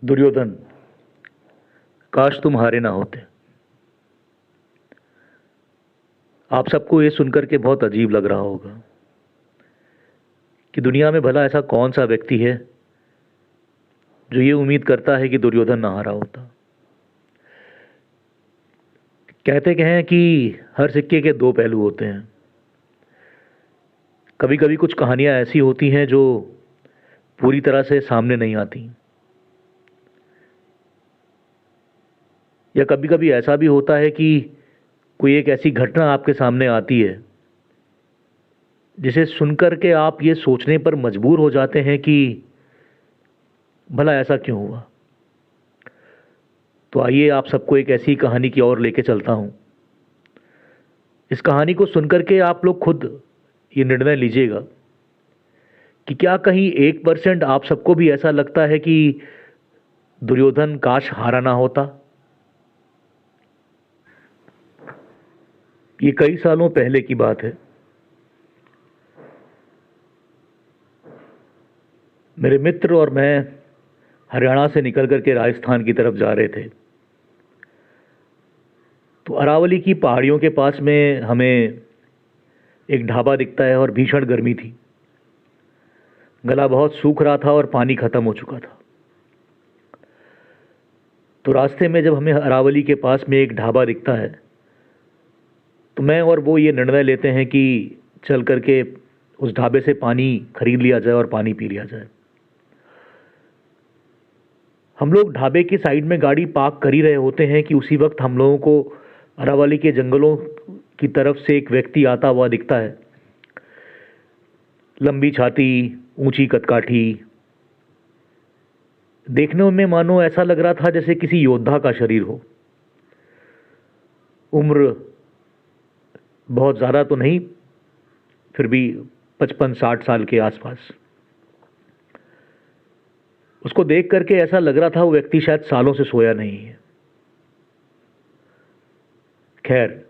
दुर्योधन, काश तुम हारे ना होते। आप सबको ये सुनकर के बहुत अजीब लग रहा होगा कि दुनिया में भला ऐसा कौन सा व्यक्ति है जो ये उम्मीद करता है कि दुर्योधन ना हारा होता। कहते क्या हैं कि हर सिक्के के दो पहलू होते हैं। कभी कभी कुछ कहानियां ऐसी होती हैं जो पूरी तरह से सामने नहीं आती, या कभी कभी ऐसा भी होता है कि कोई एक ऐसी घटना आपके सामने आती है जिसे सुनकर के आप ये सोचने पर मजबूर हो जाते हैं कि भला ऐसा क्यों हुआ। तो आइए आप सबको एक ऐसी कहानी की ओर लेके चलता हूं। इस कहानी को सुनकर के आप लोग खुद ये निर्णय लीजिएगा कि क्या कहीं 1% आप सबको भी ऐसा लगता है कि दुर्योधन काश हारा ना होता। ये कई सालों पहले की बात है। मेरे मित्र और मैं हरियाणा से निकल करके राजस्थान की तरफ जा रहे थे। तो अरावली की पहाड़ियों के पास में हमें एक ढाबा दिखता है और भीषण गर्मी थी। गला बहुत सूख रहा था और पानी खत्म हो चुका था। तो रास्ते में जब हमें अरावली के पास में एक ढाबा दिखता है तो मैं और वो ये निर्णय लेते हैं कि चल करके उस ढाबे से पानी खरीद लिया जाए और पानी पी लिया जाए। हम लोग ढाबे की साइड में गाड़ी पार्क कर ही रहे होते हैं कि उसी वक्त हम लोगों को अरावली के जंगलों की तरफ से एक व्यक्ति आता हुआ दिखता है। लंबी छाती, ऊंची कदकाठी, देखने में मानो ऐसा लग रहा था जैसे किसी योद्धा का शरीर हो। उम्र बहुत ज़्यादा तो नहीं, फिर भी 55-60 साल के आसपास। उसको देख करके ऐसा लग रहा था वो व्यक्ति शायद सालों से सोया नहीं है। खैर,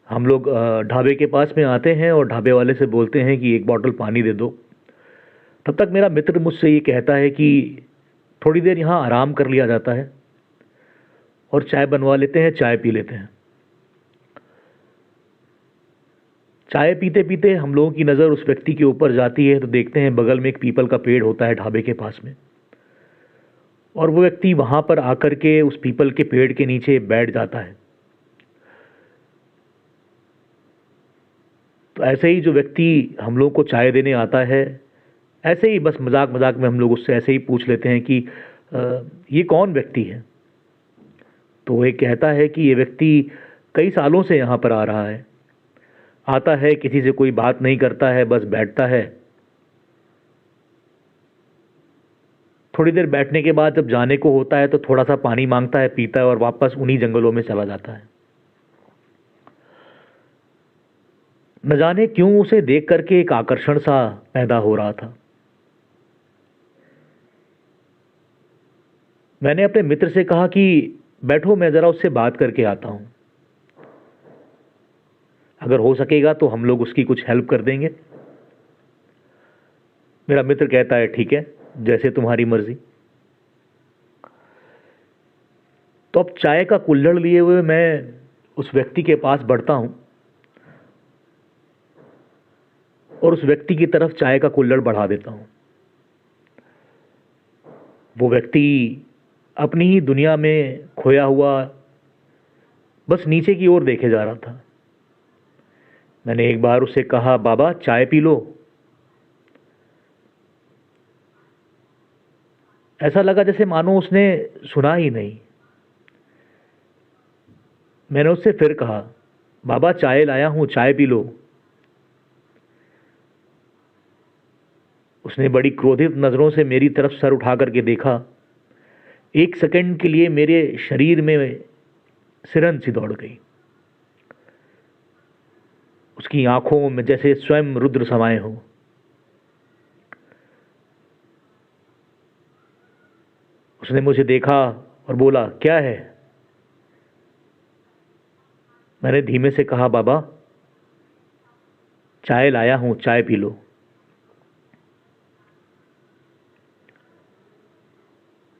हम लोग ढाबे के पास में आते हैं और ढाबे वाले से बोलते हैं कि एक बोतल पानी दे दो। तब तक मेरा मित्र मुझसे ये कहता है कि थोड़ी देर यहाँ आराम कर लिया जाता है और चाय बनवा लेते हैं, चाय पी लेते हैं। चाय पीते पीते हम लोगों की नज़र उस व्यक्ति के ऊपर जाती है तो देखते हैं बगल में एक पीपल का पेड़ होता है ढाबे के पास में, और वो व्यक्ति वहाँ पर आकर के उस पीपल के पेड़ के नीचे बैठ जाता है। तो ऐसे ही जो व्यक्ति हम लोग को चाय देने आता है, ऐसे ही बस मजाक मजाक में हम लोग उससे ऐसे ही पूछ लेते हैं कि ये कौन व्यक्ति है। तो वो एक कहता है कि ये व्यक्ति कई सालों से यहाँ पर आ रहा है, आता है, किसी से कोई बात नहीं करता है, बस बैठता है। थोड़ी देर बैठने के बाद जब जाने को होता है तो थोड़ा सा पानी मांगता है, पीता है और वापस उन्हीं जंगलों में चला जाता है। न जाने क्यों उसे देख करके एक आकर्षण सा पैदा हो रहा था। मैंने अपने मित्र से कहा कि बैठो, मैं ज़रा उससे बात करके आता हूँ, अगर हो सकेगा तो हम लोग उसकी कुछ हेल्प कर देंगे। मेरा मित्र कहता है ठीक है, जैसे तुम्हारी मर्जी। तो अब चाय का कुल्हड़ लिए हुए मैं उस व्यक्ति के पास बढ़ता हूँ और उस व्यक्ति की तरफ चाय का कुल्हड़ बढ़ा देता हूँ। वो व्यक्ति अपनी ही दुनिया में खोया हुआ बस नीचे की ओर देखे जा रहा था। मैंने एक बार उससे कहा, बाबा चाय पी लो। ऐसा लगा जैसे मानो उसने सुना ही नहीं। मैंने उससे फिर कहा, बाबा चाय लाया हूं, चाय पी लो। उसने बड़ी क्रोधित नज़रों से मेरी तरफ सर उठा करके देखा। एक सेकंड के लिए मेरे शरीर में सिरन सी दौड़ गई। उसकी आंखों में जैसे स्वयं रुद्र समाये हों। उसने मुझे देखा और बोला, क्या है? मैंने धीमे से कहा, बाबा चाय लाया हूं, चाय पी लो।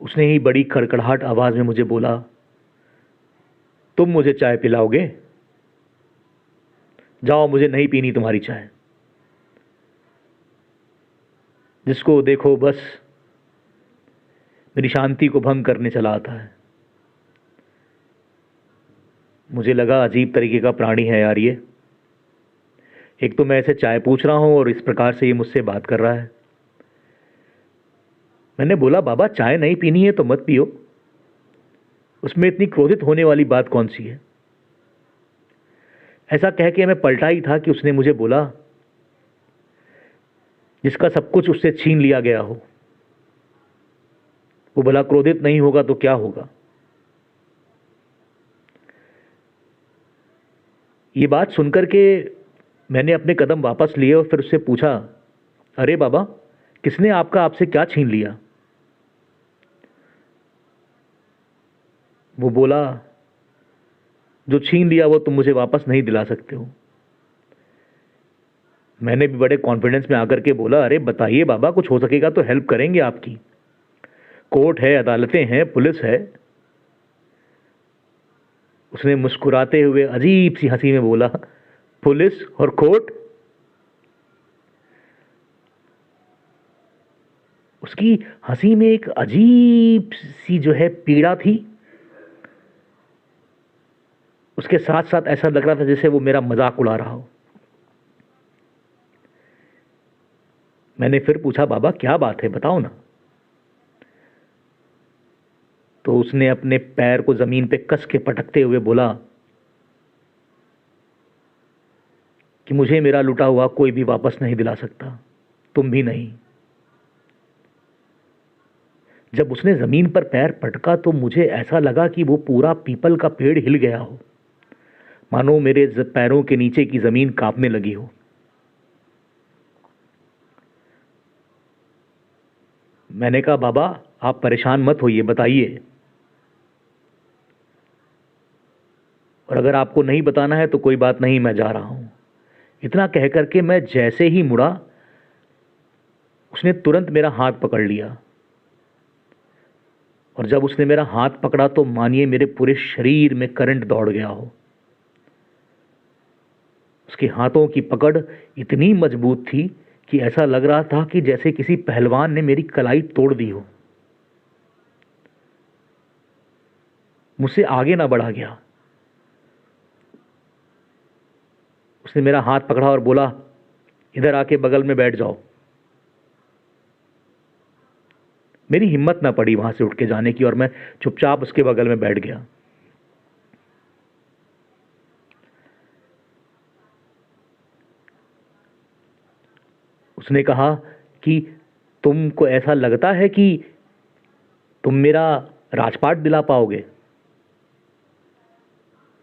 उसने ही बड़ी खड़खड़ाहट आवाज़ में मुझे बोला, तुम मुझे चाय पिलाओगे? जाओ, मुझे नहीं पीनी तुम्हारी चाय। जिसको देखो बस मेरी शांति को भंग करने चला आता है। मुझे लगा अजीब तरीके का प्राणी है यार ये। एक तो मैं ऐसे चाय पूछ रहा हूँ और इस प्रकार से ये मुझसे बात कर रहा है। मैंने बोला, बाबा चाय नहीं पीनी है तो मत पियो, उसमें इतनी क्रोधित होने वाली बात कौन सी है? ऐसा कह के मैं पलटा ही था कि उसने मुझे बोला, जिसका सब कुछ उससे छीन लिया गया हो वो भला क्रोधित नहीं होगा तो क्या होगा? ये बात सुनकर के मैंने अपने कदम वापस लिए और फिर उससे पूछा, अरे बाबा, किसने आपसे क्या छीन लिया? वो बोला, जो छीन लिया वो तुम मुझे वापस नहीं दिला सकते हो। मैंने भी बड़े कॉन्फिडेंस में आकर के बोला, अरे बताइए बाबा, कुछ हो सकेगा तो हेल्प करेंगे आपकी। कोर्ट है, अदालतें हैं, पुलिस है। उसने मुस्कुराते हुए अजीब सी हंसी में बोला, पुलिस और कोर्ट? उसकी हंसी में एक अजीब सी जो है पीड़ा थी। उसके साथ साथ ऐसा लग रहा था जैसे वो मेरा मजाक उड़ा रहा हो। मैंने फिर पूछा, बाबा क्या बात है, बताओ ना। तो उसने अपने पैर को जमीन पे कस के पटकते हुए बोला कि मुझे मेरा लूटा हुआ कोई भी वापस नहीं दिला सकता, तुम भी नहीं। जब उसने जमीन पर पैर पटका तो मुझे ऐसा लगा कि वो पूरा पीपल का पेड़ हिल गया हो, मानो मेरे पैरों के नीचे की जमीन कांपने लगी हो। मैंने कहा, बाबा आप परेशान मत होइए, बताइए, और अगर आपको नहीं बताना है तो कोई बात नहीं, मैं जा रहा हूं। इतना कह करके मैं जैसे ही मुड़ा, उसने तुरंत मेरा हाथ पकड़ लिया। और जब उसने मेरा हाथ पकड़ा तो मानिए मेरे पूरे शरीर में करंट दौड़ गया हो। उसके हाथों की पकड़ इतनी मजबूत थी कि ऐसा लग रहा था कि जैसे किसी पहलवान ने मेरी कलाई तोड़ दी हो। मुझसे आगे ना बढ़ा गया। उसने मेरा हाथ पकड़ा और बोला, इधर आके बगल में बैठ जाओ। मेरी हिम्मत ना पड़ी वहां से उठ के जाने की और मैं चुपचाप उसके बगल में बैठ गया। उसने कहा कि तुमको ऐसा लगता है कि तुम मेरा राजपाट दिला पाओगे?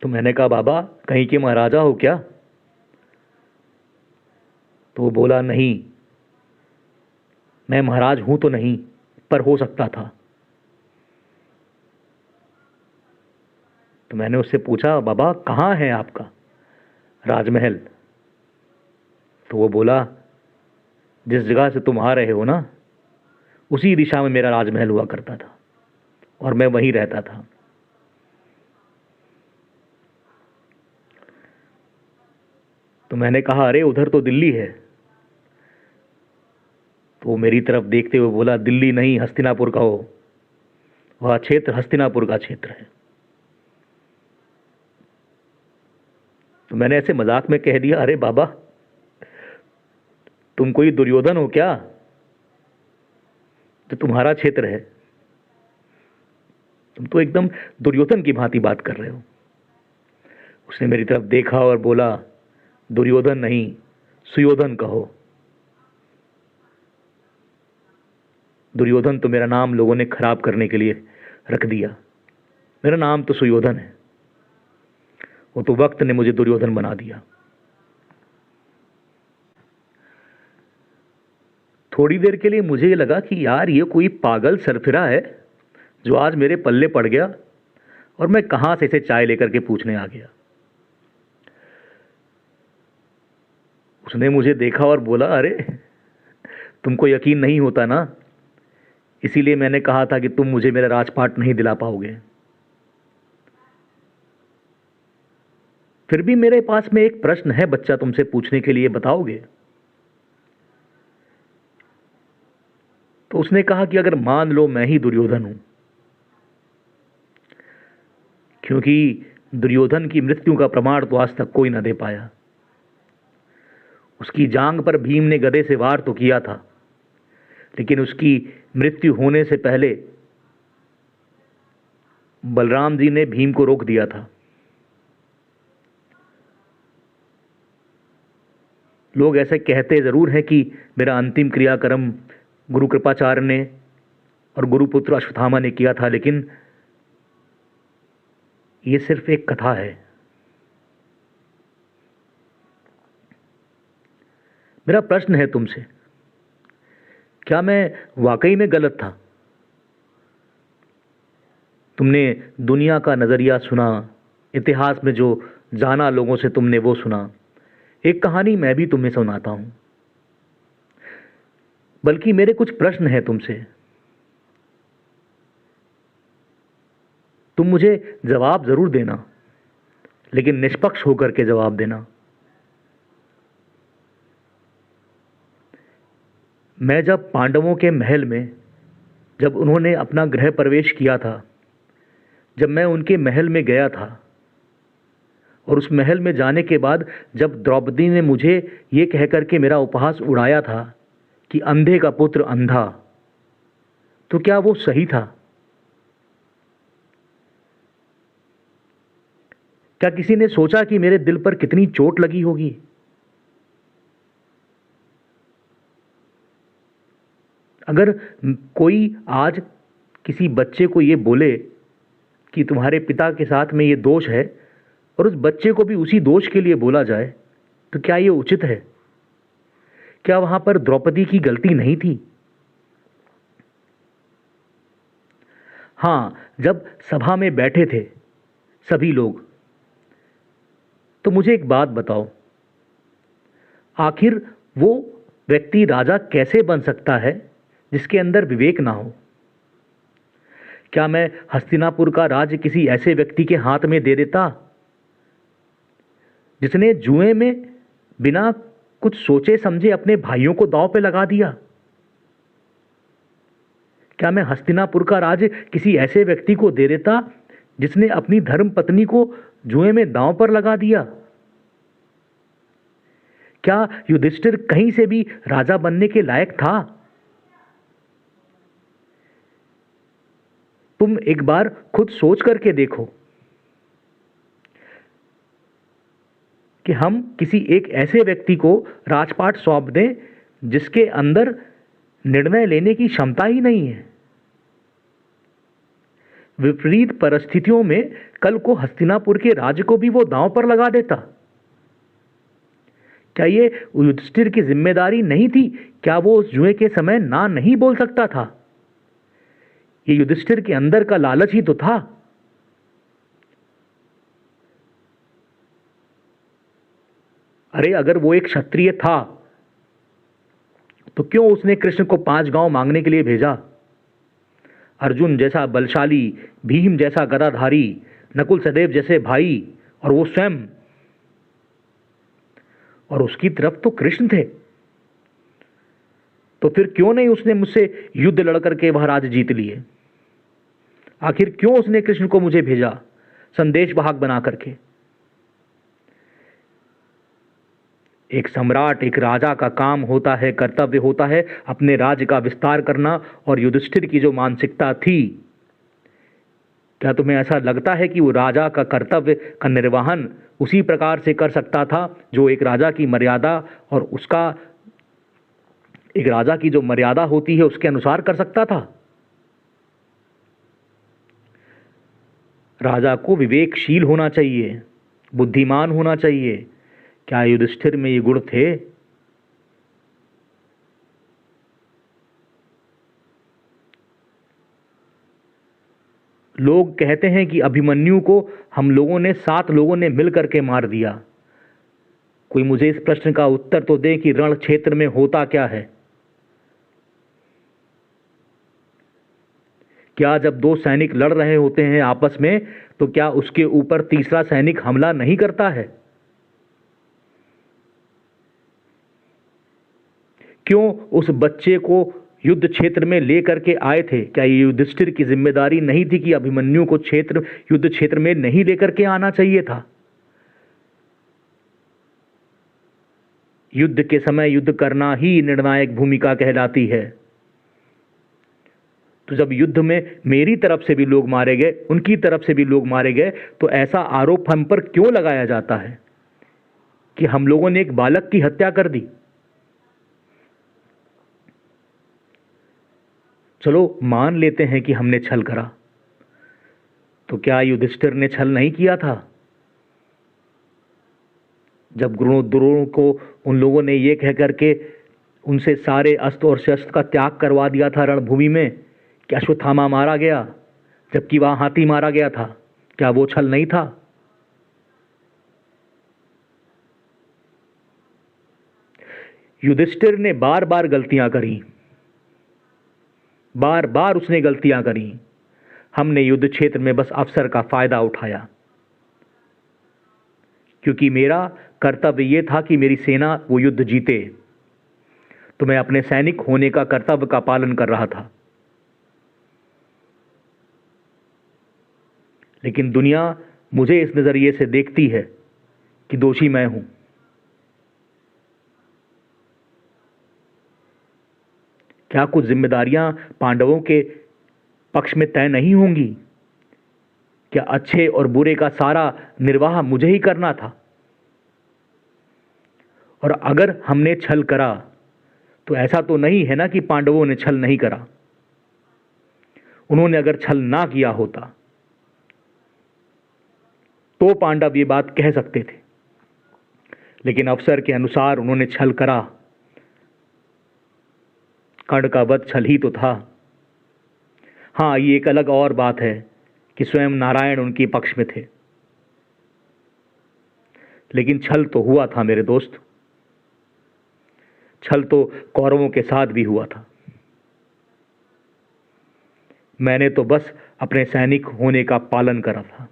तो मैंने कहा, बाबा कहीं के महाराजा हो क्या? तो वो बोला, नहीं, मैं महाराज हूं तो नहीं, पर हो सकता था। तो मैंने उससे पूछा, बाबा कहाँ है आपका राजमहल? तो वो बोला, जिस जगह से तुम आ रहे हो ना, उसी दिशा में मेरा राजमहल हुआ करता था और मैं वहीं रहता था। तो मैंने कहा, अरे उधर तो दिल्ली है। तो वो मेरी तरफ देखते हुए बोला, दिल्ली नहीं, हस्तिनापुर का हो, वह क्षेत्र हस्तिनापुर का क्षेत्र है। तो मैंने ऐसे मजाक में कह दिया, अरे बाबा तुम कोई दुर्योधन हो क्या, जो तुम्हारा क्षेत्र है? तुम तो एकदम दुर्योधन की भांति बात कर रहे हो। उसने मेरी तरफ देखा और बोला, दुर्योधन नहीं, सुयोधन कहो। दुर्योधन तो मेरा नाम लोगों ने खराब करने के लिए रख दिया। मेरा नाम तो सुयोधन है। वो तो वक्त ने मुझे दुर्योधन बना दिया। थोड़ी देर के लिए मुझे ये लगा कि यार ये कोई पागल सरफिरा है जो आज मेरे पल्ले पड़ गया और मैं कहां से इसे चाय लेकर के पूछने आ गया। उसने मुझे देखा और बोला, अरे तुमको यकीन नहीं होता ना इसीलिए मैंने कहा था कि तुम मुझे मेरा राजपाट नहीं दिला पाओगे। फिर भी मेरे पास में एक प्रश्न है बच्चा तुमसे पूछने के लिए, बताओगे? तो उसने कहा कि अगर मान लो मैं ही दुर्योधन हूं, क्योंकि दुर्योधन की मृत्यु का प्रमाण तो आज तक कोई न दे पाया। उसकी जांग पर भीम ने गदे से वार तो किया था, लेकिन उसकी मृत्यु होने से पहले बलराम जी ने भीम को रोक दिया था। लोग ऐसे कहते जरूर हैं कि मेरा अंतिम क्रियाक्रम गुरु कृपाचार्य ने और गुरुपुत्र अश्वत्थामा ने किया था, लेकिन ये सिर्फ एक कथा है। मेरा प्रश्न है तुमसे, क्या मैं वाकई में गलत था? तुमने दुनिया का नजरिया सुना, इतिहास में जो जाना लोगों से तुमने वो सुना। एक कहानी मैं भी तुम्हें सुनाता हूं, बल्कि मेरे कुछ प्रश्न हैं तुमसे। तुम मुझे जवाब जरूर देना, लेकिन निष्पक्ष होकर के जवाब देना। मैं जब पांडवों के महल में, जब उन्होंने अपना गृह प्रवेश किया था, जब मैं उनके महल में गया था, और उस महल में जाने के बाद जब द्रौपदी ने मुझे ये कहकर के मेरा उपहास उड़ाया था कि अंधे का पुत्र अंधा, तो क्या वो सही था? क्या किसी ने सोचा कि मेरे दिल पर कितनी चोट लगी होगी? अगर कोई आज किसी बच्चे को ये बोले कि तुम्हारे पिता के साथ में ये दोष है, और उस बच्चे को भी उसी दोष के लिए बोला जाए, तो क्या ये उचित है? क्या वहां पर द्रौपदी की गलती नहीं थी? हां, जब सभा में बैठे थे सभी लोग, तो मुझे एक बात बताओ, आखिर वो व्यक्ति राजा कैसे बन सकता है जिसके अंदर विवेक ना हो? क्या मैं हस्तिनापुर का राज्य किसी ऐसे व्यक्ति के हाथ में दे देता जिसने जुए में बिना कुछ सोचे समझे अपने भाइयों को दांव पे लगा दिया? क्या मैं हस्तिनापुर का राज्य किसी ऐसे व्यक्ति को दे देता जिसने अपनी धर्म पत्नी को जुए में दांव पर लगा दिया? क्या युधिष्ठिर कहीं से भी राजा बनने के लायक था? तुम एक बार खुद सोच करके देखो कि हम किसी एक ऐसे व्यक्ति को राजपाट सौंप दें जिसके अंदर निर्णय लेने की क्षमता ही नहीं है। विपरीत परिस्थितियों में कल को हस्तिनापुर के राज्य को भी वो दांव पर लगा देता। क्या ये युधिष्ठिर की जिम्मेदारी नहीं थी? क्या वो उस जुए के समय ना नहीं बोल सकता था? ये युधिष्ठिर के अंदर का लालच ही तो था। अरे अगर वो एक क्षत्रिय था तो क्यों उसने कृष्ण को 5 गांव मांगने के लिए भेजा? अर्जुन जैसा बलशाली, भीम जैसा गदाधारी, नकुल सहदेव जैसे भाई, और वो स्वयं, और उसकी तरफ तो कृष्ण थे। तो फिर क्यों नहीं उसने मुझसे युद्ध लड़ करके वह राज्य जीत लिए? आखिर क्यों उसने कृष्ण को मुझे भेजा संदेश वाहक बना करके? एक सम्राट, एक राजा का काम होता है, कर्तव्य होता है अपने राज्य का विस्तार करना। और युधिष्ठिर की जो मानसिकता थी, क्या तुम्हें ऐसा लगता है कि वो राजा का कर्तव्य का निर्वहन उसी प्रकार से कर सकता था जो एक राजा की मर्यादा और उसका, एक राजा की जो मर्यादा होती है उसके अनुसार कर सकता था? राजा को विवेकशील होना चाहिए, बुद्धिमान होना चाहिए। क्या युधिष्ठिर में ये गुण थे? लोग कहते हैं कि अभिमन्यु को हम लोगों ने 7 लोगों ने मिलकर के मार दिया। कोई मुझे इस प्रश्न का उत्तर तो दे कि रण क्षेत्र में होता क्या है? क्या जब दो सैनिक लड़ रहे होते हैं आपस में, तो क्या उसके ऊपर तीसरा सैनिक हमला नहीं करता है? क्यों उस बच्चे को युद्ध क्षेत्र में लेकर के आए थे? क्या ये युधिष्ठिर की जिम्मेदारी नहीं थी कि अभिमन्यु को युद्ध क्षेत्र में नहीं लेकर के आना चाहिए था? युद्ध के समय युद्ध करना ही निर्णायक भूमिका कहलाती है। तो जब युद्ध में मेरी तरफ से भी लोग मारे गए, उनकी तरफ से भी लोग मारे गए, तो ऐसा आरोप हम पर क्यों लगाया जाता है कि हम लोगों ने एक बालक की हत्या कर दी? चलो मान लेते हैं कि हमने छल करा, तो क्या युधिष्ठिर ने छल नहीं किया था? जब द्रोण को उन लोगों ने ये कह करके उनसे सारे अस्त्र और शस्त्र का त्याग करवा दिया था रणभूमि में, कि अश्वत्थामा मारा गया जबकि वहां हाथी मारा गया था, क्या वो छल नहीं था? युधिष्ठिर ने बार बार गलतियां करी, बार बार उसने गलतियां करी। हमने युद्ध क्षेत्र में बस अवसर का फायदा उठाया, क्योंकि मेरा कर्तव्य यह था कि मेरी सेना वो युद्ध जीते, तो मैं अपने सैनिक होने का कर्तव्य का पालन कर रहा था। लेकिन दुनिया मुझे इस नजरिए से देखती है कि दोषी मैं हूं। क्या कुछ जिम्मेदारियां पांडवों के पक्ष में तय नहीं होंगी? क्या अच्छे और बुरे का सारा निर्वाह मुझे ही करना था? और अगर हमने छल करा, तो ऐसा तो नहीं है ना कि पांडवों ने छल नहीं करा। उन्होंने अगर छल ना किया होता तो पांडव ये बात कह सकते थे, लेकिन अवसर के अनुसार उन्होंने छल करा। कर्ण का वध छल ही तो था। हाँ, ये एक अलग और बात है कि स्वयं नारायण उनके पक्ष में थे, लेकिन छल तो हुआ था मेरे दोस्त। छल तो कौरवों के साथ भी हुआ था। मैंने तो बस अपने सैनिक होने का पालन करा था,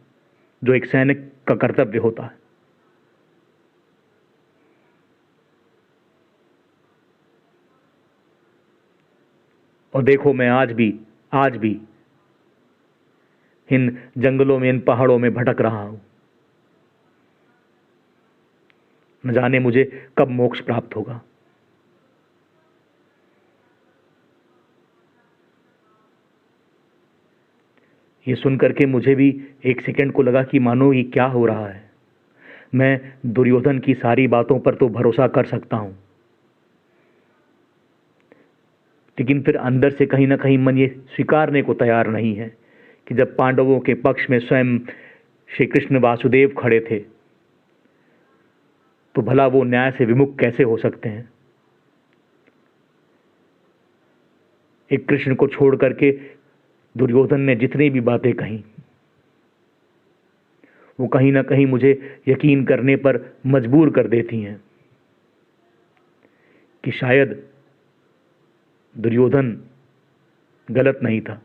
जो एक सैनिक का कर्तव्य होता है। और देखो, मैं आज भी इन जंगलों में, इन पहाड़ों में भटक रहा हूं। न जाने मुझे कब मोक्ष प्राप्त होगा। ये सुनकर के मुझे भी एक सेकंड को लगा कि मानो ये क्या हो रहा है। मैं दुर्योधन की सारी बातों पर तो भरोसा कर सकता हूं, लेकिन फिर अंदर से कहीं ना कहीं मन ये स्वीकारने को तैयार नहीं है कि जब पांडवों के पक्ष में स्वयं श्री कृष्ण वासुदेव खड़े थे, तो भला वो न्याय से विमुख कैसे हो सकते हैं? एक कृष्ण को छोड़ करके दुर्योधन ने जितनी भी बातें कही, वो कहीं ना कहीं मुझे यकीन करने पर मजबूर कर देती हैं कि शायद दुर्योधन गलत नहीं था।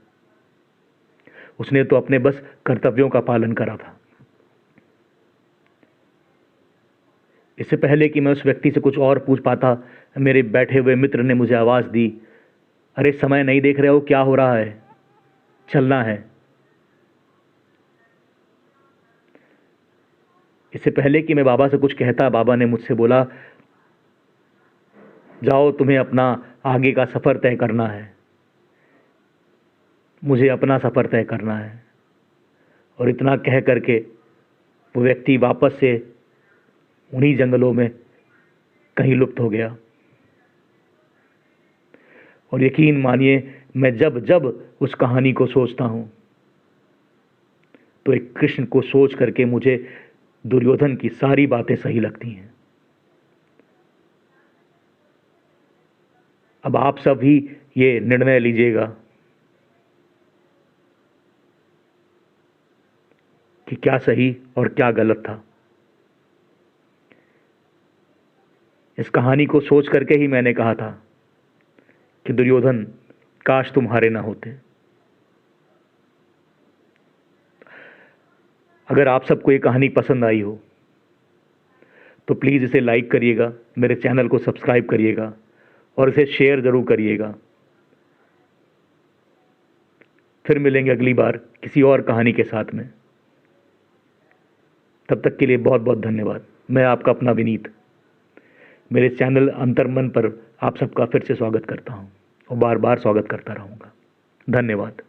उसने तो अपने बस कर्तव्यों का पालन करा था। इससे पहले कि मैं उस व्यक्ति से कुछ और पूछ पाता, मेरे बैठे हुए मित्र ने मुझे आवाज दी, अरे समय नहीं देख रहे हो, क्या हो रहा है? चलना है। इससे पहले कि मैं बाबा से कुछ कहता, बाबा ने मुझसे बोला, जाओ, तुम्हें अपना आगे का सफर तय करना है। मुझे अपना सफर तय करना है। और इतना कह करके वो व्यक्ति वापस से उन्हीं जंगलों में कहीं लुप्त हो गया। और यकीन मानिए, मैं जब जब उस कहानी को सोचता हूं, तो एक कृष्ण को सोच करके मुझे दुर्योधन की सारी बातें सही लगती हैं। अब आप सब ही ये निर्णय लीजिएगा कि क्या सही और क्या गलत था। इस कहानी को सोच करके ही मैंने कहा था कि दुर्योधन, काश तुम हारे ना होते। अगर आप सबको ये कहानी पसंद आई हो तो प्लीज़ इसे लाइक करिएगा, मेरे चैनल को सब्सक्राइब करिएगा और इसे शेयर ज़रूर करिएगा। फिर मिलेंगे अगली बार किसी और कहानी के साथ में। तब तक के लिए बहुत बहुत धन्यवाद। मैं आपका अपना विनीत मेरे चैनल अंतर्मन पर आप सबका फिर से स्वागत करता हूँ और बार बार स्वागत करता रहूँगा। धन्यवाद।